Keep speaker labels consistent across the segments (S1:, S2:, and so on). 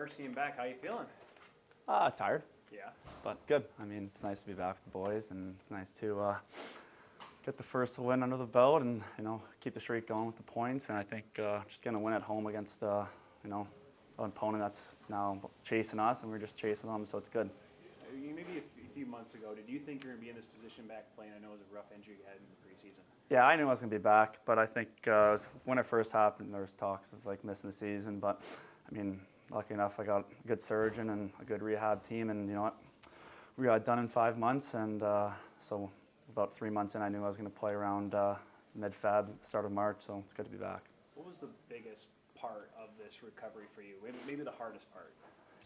S1: first game back. How you feeling?
S2: Tired,
S1: Yeah.
S2: but good. I mean, it's nice to be back with the boys, and it's nice to get the first win under the belt, and keep the streak going with the points. And I think just getting a win at home against an opponent that's now chasing us, and we're just chasing them, so it's good.
S1: Maybe a few months ago, did you think you were going to be in this position back playing? I know it was a rough injury you had in the preseason.
S2: Yeah, I knew I was going to be back, but I think when it first happened, there was talks of missing the season. But I mean, lucky enough, I got a good surgeon and a good rehab team, and you know what, we got it done in 5 months, and so about 3 months in, I knew I was going to play around mid-Feb, start of March. So it's good to be back.
S1: What was the biggest part of this recovery for you? Maybe the hardest part?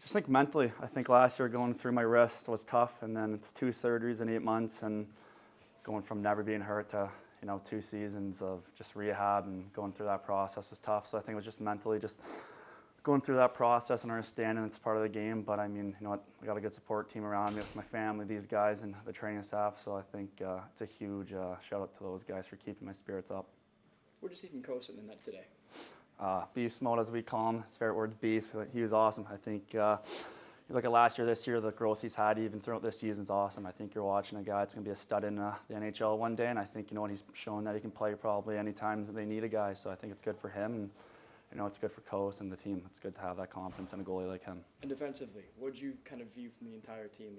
S2: Just think mentally. I think last year going through my wrist was tough, and then it's 2 surgeries in 8 months, and going from never being hurt to 2 seasons of just rehab and going through that process was tough. So I think it was just mentally just going through that process and understanding it's part of the game. But I mean, I got a good support team around me with my family, these guys, and the training staff. So I think it's a huge shout out to those guys for keeping my spirits up.
S3: What did you see from Cossa in the net today?
S2: Beast mode, as we call him. His favorite word's beast. He was awesome. I think you look at last year, this year, the growth he's had even throughout this season's awesome. I think you're watching a guy that's going to be a stud in the NHL one day, and I think he's shown that he can play probably any time that they need a guy. So I think it's good for him, and it's good for Cossa and the team. It's good to have that confidence in a goalie like him.
S3: And defensively, what did you kind of view from the entire team?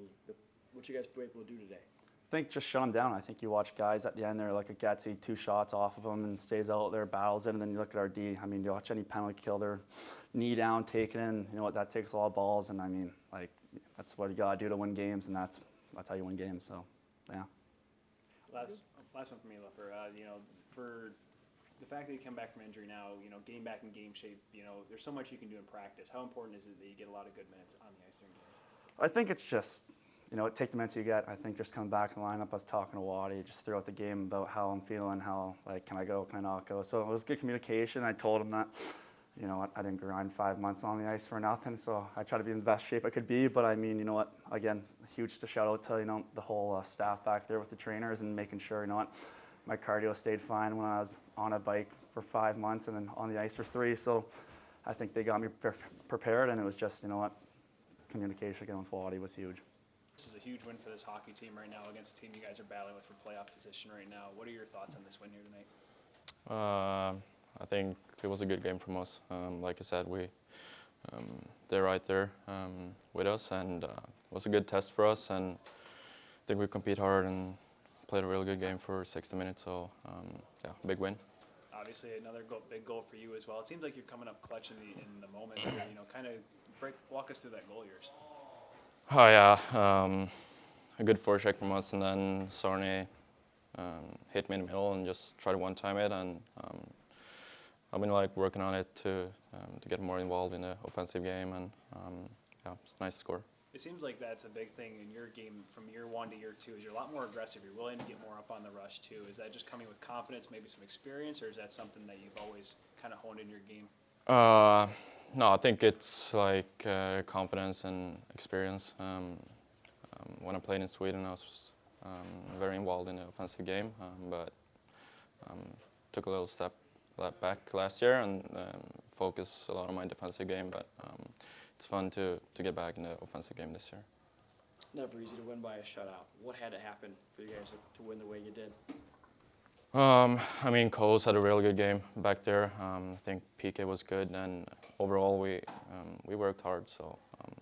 S3: What you guys were able to do today?
S2: I think just shut him down. I think you watch guys at the end there like a Getsy, 2 shots off of him and stays out there, battles it, and then you look at our D. I mean, you watch any penalty kill, their knee down, taking in. You know what? That takes a lot of balls, and I mean, that's what you gotta do to win games, and that's how you win games. So, yeah.
S1: Last one for me, Leffer. For the fact that you come back from injury now, getting back in game shape. There's so much you can do in practice. How important is it that you get a lot of good minutes on the ice during games?
S2: I think it's just. Take the minutes you get. I think just coming back in the lineup, I was talking to Waddy just throughout the game about how I'm feeling, how, can I go, can I not go. So it was good communication. I told him that, I didn't grind 5 months on the ice for nothing. So I try to be in the best shape I could be. But I mean, again, huge to shout out to, the whole staff back there with the trainers and making sure, my cardio stayed fine when I was on a bike for 5 months and then on the ice for 3. So I think they got me prepared, and it was just, communication again with Waddy was huge.
S1: This is a huge win for this hockey team right now against a team you guys are battling with for playoff position right now. What are your thoughts on this win here tonight?
S4: I think it was a good game from us. Like I said, they're right there with us, and it was a good test for us. And I think we compete hard and played a really good game for 60 minutes. So yeah, big win.
S1: Obviously, another big goal for you as well. It seems like you're coming up clutch in the moments. Here, kind of walk us through that goal of yours.
S4: Oh yeah, a good forecheck from us, and then Czarnik hit me in the middle and just tried to one-time it. And I've been working on it to get more involved in the offensive game, and yeah, it's a nice score.
S1: It seems like that's a big thing in your game from year 1 to year 2. Is you're a lot more aggressive. You're willing to get more up on the rush too. Is that just coming with confidence, maybe some experience, or is that something that you've always kind of honed in your game?
S4: No, I think it's confidence and experience. When I played in Sweden, I was very involved in the offensive game, but took a little step back last year and focus a lot on my defensive game. But it's fun to get back in the offensive game this year.
S3: Never easy to win by a shutout. What had to happen for you guys to win the way you did?
S4: I mean, Coles had a really good game back there. I think PK was good, and overall we worked hard, so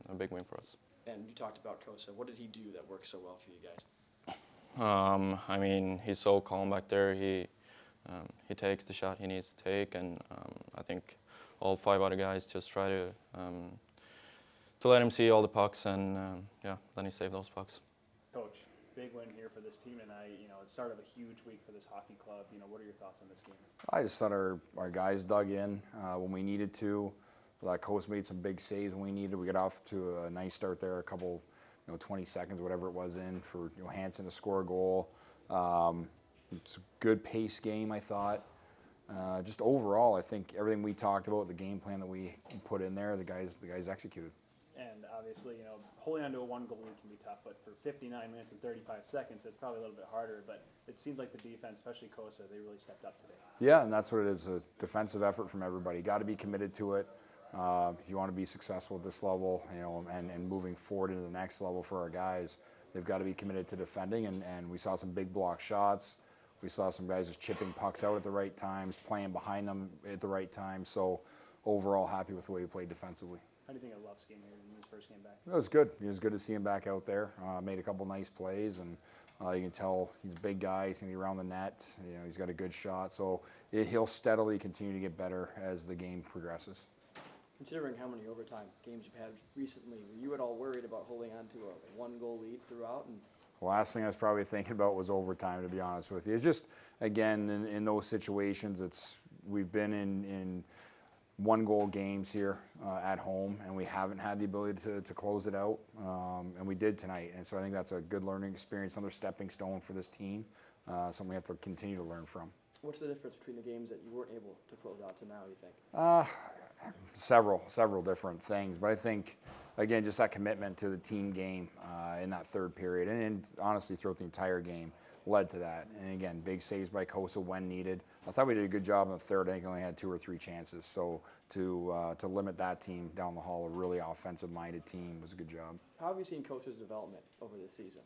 S4: a big win for us.
S3: And you talked about Cossa. What did he do that worked so well for you guys?
S4: I mean, he's so calm back there. He takes the shot he needs to take, and I think all 5 other guys just try to let him see all the pucks, and yeah, then he saved those pucks.
S1: Coach, big win here for this team tonight. It started a huge week for this hockey club. What are your thoughts on this game?
S5: I just thought our guys dug in when we needed to. Coach made some big saves when we needed. We got off to a nice start there, a couple, 20 seconds, whatever it was in, for Johansson to score a goal. It's a good pace game, I thought. Just overall, I think everything we talked about, the game plan that we put in there, the guys executed.
S1: And obviously, holding on to a 1 goal lead can be tough, but for 59 minutes and 35 seconds, it's probably a little bit harder. But it seemed like the defense, especially Cossa, they really stepped up today.
S5: Yeah, and that's what it is, a defensive effort from everybody. Got to be committed to it. If you want to be successful at this level, and moving forward into the next level for our guys, they've got to be committed to defending. And we saw some big block shots. We saw some guys just chipping pucks out at the right times, playing behind them at the right time. So overall, happy with the way we played defensively.
S1: How do you think of Luff's game here in his first game back?
S5: It was good. It was good to see him back out there. Made a couple nice plays, and you can tell he's a big guy. He's going to be around the net. He's got a good shot. So he'll steadily continue to get better as the game progresses.
S3: Considering how many overtime games you've had recently, were you at all worried about holding on to a 1-goal lead throughout? And
S5: The last thing I was probably thinking about was overtime, to be honest with you. It's just, again, in those situations, we've been in 1-goal games here at home, and we haven't had the ability to close it out, and we did tonight. And so I think that's a good learning experience, another stepping stone for this team, something we have to continue to learn from.
S3: what's the difference between the games that you weren't able to close out to now, you think?
S5: Several different things, but I think, again, just that commitment to the team game in that third period, and honestly throughout the entire game, led to that. And again, big saves by Cossa when needed. I thought we did a good job in the third. I think we only had 2 or 3 chances. So to limit that team down the hall, a really offensive-minded team, was a good job.
S3: How have you seen Coach's development over this season?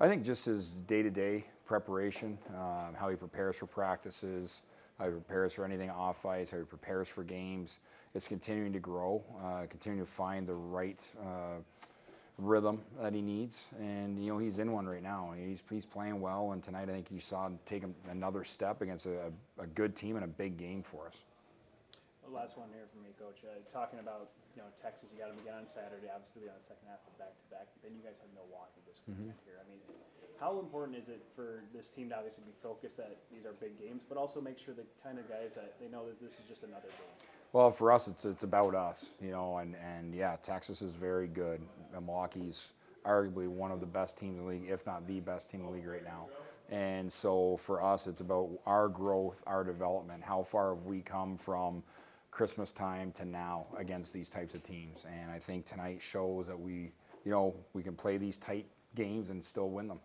S5: I think just his day-to-day preparation, how he prepares for practices, how he prepares for anything off ice, how he prepares for games. It's continuing to grow, continuing to find the right rhythm that he needs, and he's in one right now. He's playing well, and tonight I think you saw him take another step against a good team and a big game for us.
S1: The last one here from me, Coach. Talking about Texas, you got them again on Saturday. Obviously, on the second half of back-to-back. But then you guys have Milwaukee this weekend here. I mean, how important is it for this team to obviously be focused that these are big games, but also make sure the kind of guys that they know that this is just another game?
S5: Well, for us, it's about us, and yeah, Texas is very good. Milwaukee's arguably one of the best teams in the league, if not the best team in the league right now. And so for us, it's about our growth, our development. How far have we come from Christmas time to now against these types of teams? And I think tonight shows that we can play these tight games and still win them.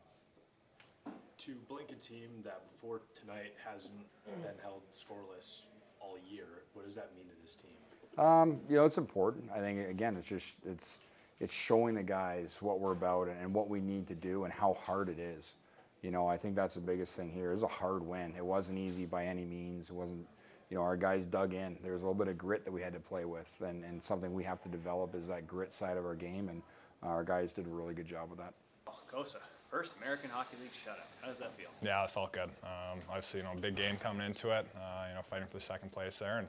S6: To blink a team that before tonight hasn't been held scoreless all year, what does that mean to this team?
S5: It's important. I think, again, it's showing the guys what we're about and what we need to do and how hard it is. I think that's the biggest thing here. It was a hard win. It wasn't easy by any means. It wasn't, our guys dug in. There was a little bit of grit that we had to play with, and something we have to develop is that grit side of our game, and our guys did a really good job with that.
S1: Cossa, first American Hockey League shutout. How does that feel?
S7: Yeah, it felt good. Obviously, big game coming into it. Fighting for the second place there, and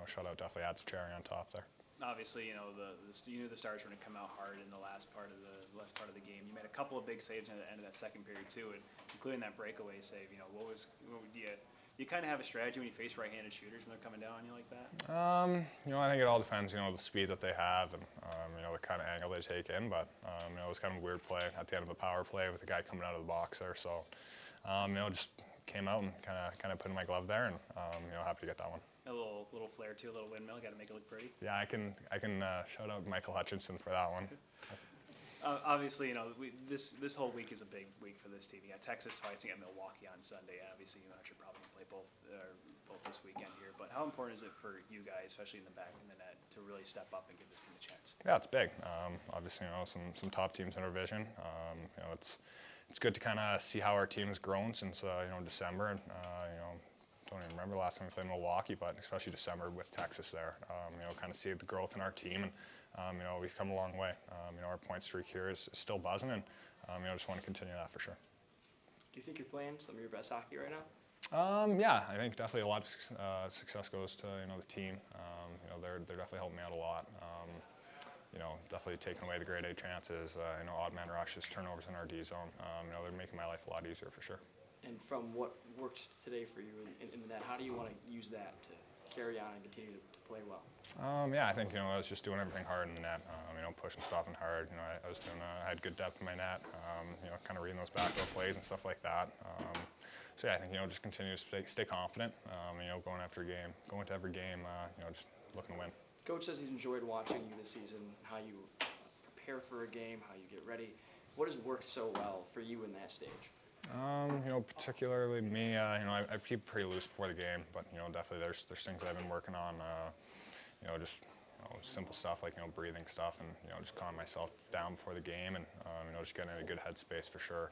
S7: shutout definitely adds a cherry on top there.
S1: Obviously, you knew the Stars were going to come out hard in the last part of the game. You made a couple of big saves at the end of that second period too, and including that breakaway save. You kind of have a strategy when you face right-handed shooters when they're coming down on you like that?
S7: I think it all depends, the speed that they have and, the kind of angle they take in. But, it was kind of a weird play at the end of the power play with the guy coming out of the box there. So, just came out and kind of put in my glove there, and, happy to get that one.
S1: A little flare too, a little windmill. Got to make it look pretty.
S7: Yeah, I can shout out Michael Hutchinson for that one.
S1: Obviously, this whole week is a big week for this team. You got Texas twice, you got Milwaukee on Sunday. Obviously, you're probably going to play both this weekend here. But how important is it for you guys, especially in the back of the net, to really step up and give this team a chance?
S7: Yeah, it's big. Obviously, some top teams in our division. It's good to kind of see how our team has grown since December. And don't even remember the last time we played Milwaukee, but especially December with Texas there. Kind of see the growth in our team, and we've come a long way. Our point streak here is still buzzing, and just want to continue that for sure.
S3: Do you think you're playing some of your best hockey right now?
S7: Yeah, I think definitely a lot of success goes to the team. They're definitely helping me out a lot. Definitely taking away the grade A chances. Odd man rushes, turnovers in our D zone. They're making my life a lot easier for sure.
S3: And from what worked today for you in the net, how do you want to use that to carry on and continue to play well?
S7: Yeah, I think I was just doing everything hard in the net. Pushing, stopping hard. I had good depth in my net. Kind of reading those back row plays and stuff like that. So yeah, I think just continue to stay confident. Going to every game. Just looking to win.
S3: Coach says he's enjoyed watching you this season, how you prepare for a game, how you get ready. What has worked so well for you in that stage?
S7: Particularly me, I keep pretty loose before the game, but definitely there's things I've been working on, just simple stuff like breathing stuff and just calming myself down before the game and just getting in a good headspace for sure.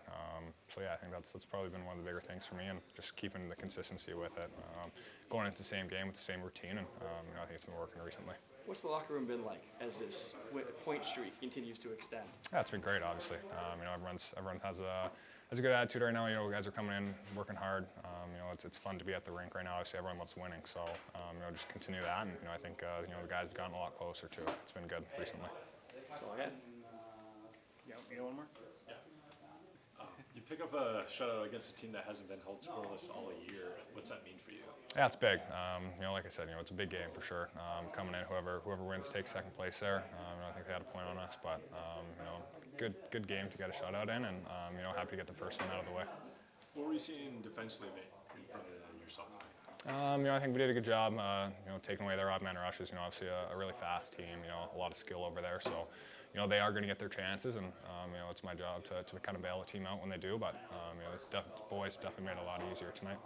S7: So yeah, I think that's probably been one of the bigger things for me, and just keeping the consistency with it, going into the same game with the same routine, and I think it's been working recently.
S3: What's the locker room been like as this point streak continues to extend?
S7: Yeah, it's been great, obviously. Everyone has a good attitude right now. Guys are coming in, working hard. It's fun to be at the rink right now. Obviously, everyone loves winning, so just continue that. And I think the guys have gotten a lot closer to it. It's been good recently.
S3: That's all I had.
S1: Yeah, you got one more?
S6: You pick up a shutout against a team that hasn't been held scoreless all year. What's that mean for you?
S7: Yeah, it's big. Like I said, it's a big game for sure. Coming in, whoever wins takes second place there. I think they had a point on us, but good game to get a shutout in, and happy to get the first one out of the way.
S6: What were you seeing defensively in front of yourself tonight?
S7: I think we did a good job, taking away their odd man rushes. Obviously a really fast team, a lot of skill over there. So, they are going to get their chances, and it's my job to kind of bail the team out when they do. But the boys definitely made it a lot easier tonight.